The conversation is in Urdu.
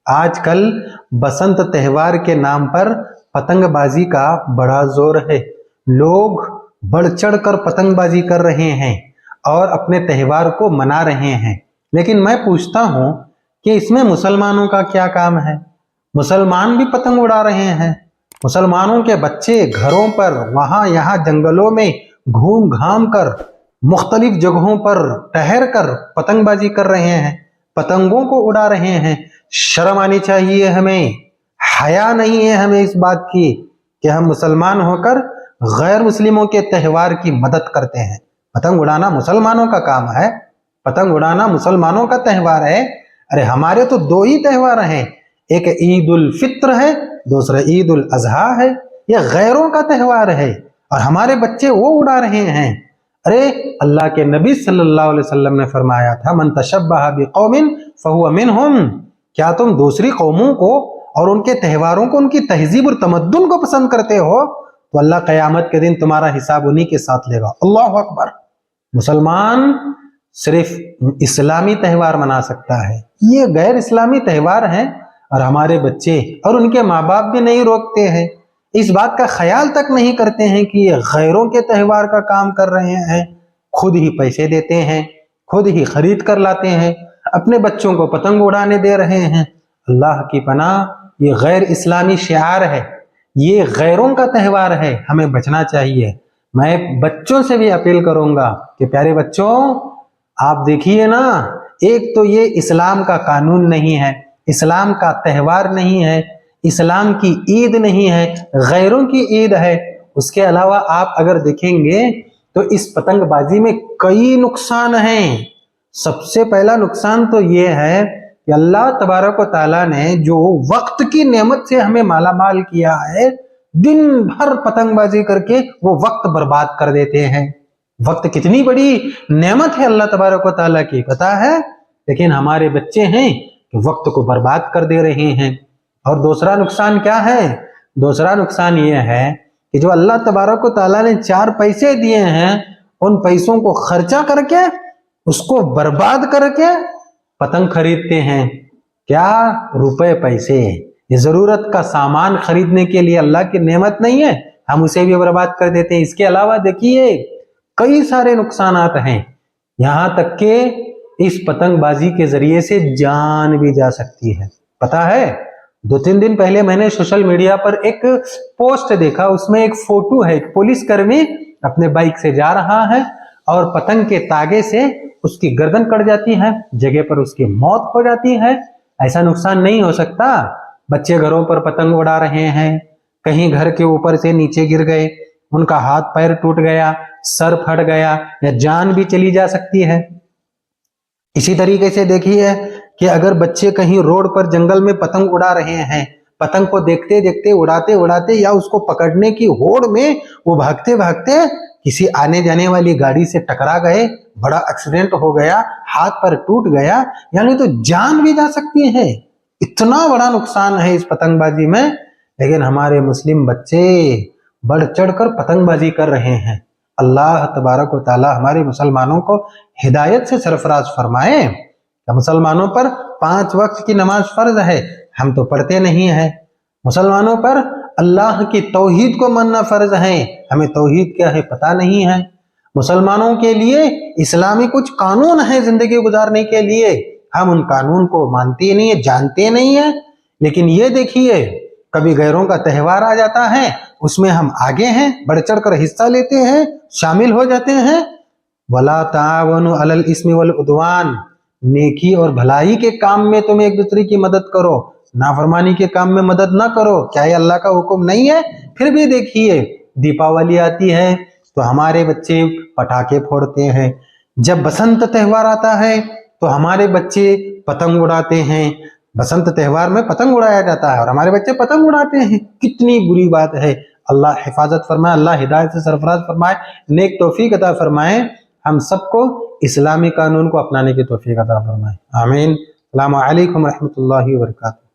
آج کل بسنت تہوار کے نام پر پتنگ بازی کا بڑا زور ہے۔ لوگ بڑھ چڑھ کر پتنگ بازی کر رہے ہیں اور اپنے تہوار کو منا رہے ہیں، لیکن میں پوچھتا ہوں کہ اس میں مسلمانوں کا کیا کام ہے؟ مسلمان بھی پتنگ اڑا رہے ہیں۔ مسلمانوں کے بچے گھروں پر وہاں یہاں جنگلوں میں گھوم گھام کر مختلف جگہوں پر ٹہر کر پتنگ بازی کر رہے ہیں، پتنگوں کو اڑا رہے ہیں۔ شرم آنی چاہیے ہمیں، حیا نہیں ہے ہمیں اس بات کی کہ ہم مسلمان ہو کر غیر مسلموں کے تہوار کی مدد کرتے ہیں۔ پتنگ اڑانا مسلمانوں کا کام ہے، پتنگ اڑانا مسلمانوں کا تہوار ہے۔ ارے ہمارے تو دو ہی تہوار ہیں، ایک عید الفطر ہے، دوسرا عید الاضحیٰ ہے۔ یہ غیروں کا تہوار ہے اور ہمارے بچے وہ اڑا رہے ہیں۔ ارے اللہ کے نبی صلی اللہ علیہ وسلم نے فرمایا تھا من تشبہ بقوم فہو منہم، کیا تم دوسری قوموں کو اور ان کے تہواروں کو، ان کی تہذیب اور تمدن کو پسند کرتے ہو تو اللہ قیامت کے دن تمہارا حساب انہی کے ساتھ لے گا۔ اللہ اکبر۔ مسلمان صرف اسلامی تہوار منا سکتا ہے، یہ غیر اسلامی تہوار ہیں اور ہمارے بچے اور ان کے ماں باپ بھی نہیں روکتے ہیں، اس بات کا خیال تک نہیں کرتے ہیں کہ یہ غیروں کے تہوار کا کام کر رہے ہیں۔ خود ہی پیسے دیتے ہیں، خود ہی خرید کر لاتے ہیں، اپنے بچوں کو پتنگ اڑانے دے رہے ہیں۔ اللہ کی پناہ، یہ غیر اسلامی شعار ہے، یہ غیروں کا تہوار ہے، ہمیں بچنا چاہیے۔ میں بچوں سے بھی اپیل کروں گا کہ پیارے بچوں، آپ دیکھیے نا، ایک تو یہ اسلام کا قانون نہیں ہے، اسلام کا تہوار نہیں ہے، اسلام کی عید نہیں ہے، غیروں کی عید ہے۔ اس کے علاوہ آپ اگر دیکھیں گے تو اس پتنگ بازی میں کئی نقصان ہیں۔ سب سے پہلا نقصان تو یہ ہے کہ اللہ تبارک و تعالیٰ نے جو وقت کی نعمت سے ہمیں مالا مال کیا ہے، دن بھر پتنگ بازی کر کے وہ وقت برباد کر دیتے ہیں۔ وقت کتنی بڑی نعمت ہے اللہ تبارک و تعالیٰ کی، پتہ ہے، لیکن ہمارے بچے ہیں کہ وقت کو برباد کر دے رہے ہیں۔ اور دوسرا نقصان کیا ہے؟ دوسرا نقصان یہ ہے کہ جو اللہ تبارک و تعالیٰ نے 4 پیسے دیے ہیں، ان پیسوں کو خرچہ کر کے، اس کو برباد کر کے پتنگ خریدتے ہیں۔ کیا روپے پیسے، یہ ضرورت کا سامان خریدنے کے لیے اللہ کی نعمت نہیں ہے، ہم اسے بھی برباد کر دیتے ہیں۔ اس کے علاوہ دیکھیے کئی سارے نقصانات ہیں، یہاں تک کہ اس پتنگ بازی کے ذریعے سے جان بھی جا سکتی ہے۔ پتہ ہے 2-3 دن پہلے میں نے سوشل میڈیا پر ایک پوسٹ دیکھا، اس میں ایک فوٹو ہے، ایک پولیس کرمی اپنے بائک سے جا رہا ہے اور پتنگ کے تاگے سے اس کی گردن کٹ جاتی ہے، جگہ پر اس کی موت ہو جاتی ہے۔ ایسا نقصان نہیں ہو سکتا؟ بچے گھروں پر پتنگ اڑا رہے ہیں، کہیں گھر کے اوپر سے نیچے گر گئے، ان کا ہاتھ پیر ٹوٹ گیا، سر پھٹ گیا یا جان بھی چلی جا سکتی ہے۔ اسی طریقے سے دیکھیے کہ اگر بچے کہیں روڈ پر جنگل میں پتنگ اڑا رہے ہیں، پتنگ کو دیکھتے دیکھتے اڑاتے اڑاتے یا اس کو پکڑنے کی ہوڑ میں وہ بھاگتے بھاگتے کسی آنے جانے والی گاڑی سے ٹکرا گئے، بڑا ایکسیڈنٹ ہو گیا، ہاتھ پر ٹوٹ گیا، یعنی تو جان بھی جا سکتی ہے۔ اتنا بڑا نقصان ہے اس پتنگ بازی میں، لیکن ہمارے مسلم بچے بڑھ چڑھ کر پتنگ بازی کر رہے ہیں۔ اللہ تبارک و تعالی ہمارے مسلمانوں کو ہدایت سے سرفراز فرمائے۔ مسلمانوں پر 5 وقت کی نماز فرض ہے، ہم تو پڑھتے نہیں ہیں۔ مسلمانوں پر اللہ کی توحید کو ماننا فرض ہے، ہمیں توحید کیا ہے پتہ نہیں ہے۔ مسلمانوں کے لیے اسلامی کچھ قانون ہیں زندگی گزارنے کے لیے، ہم ان قانون کو مانتے نہیں ہیں، جانتے نہیں ہیں۔ لیکن یہ دیکھیے کبھی غیروں کا تہوار آ جاتا ہے، اس میں ہم آگے ہیں، بڑھ چڑھ کر حصہ لیتے ہیں، شامل ہو جاتے ہیں۔ وَلَا تَعَاوَنُوا عَلَى الْإِثْمِ وَالْعُدْوَانِ، نیکی اور بھلائی کے کام میں تم ایک دوسرے کی مدد کرو، نافرمانی کے کام میں مدد نہ کرو۔ کیا یہ اللہ کا حکم نہیں ہے؟ پھر بھی دیکھیے دیپاولی آتی ہے تو ہمارے بچے پٹاخے پھوڑتے ہیں، جب بسنت تہوار آتا ہے تو ہمارے بچے پتنگ اڑاتے ہیں۔ بسنت تہوار میں پتنگ اڑایا جاتا ہے اور ہمارے بچے پتنگ اڑاتے ہیں، کتنی بری بات ہے۔ اللہ حفاظت فرمائے، اللہ ہدایت سے سرفراز فرمائے، نیک توفیق عطا فرمائے، ہم سب کو اسلامی قانون کو اپنانے کی توفیق عطا فرمائے، آمین۔ السلام علیکم ورحمۃ اللہ وبرکاتہ۔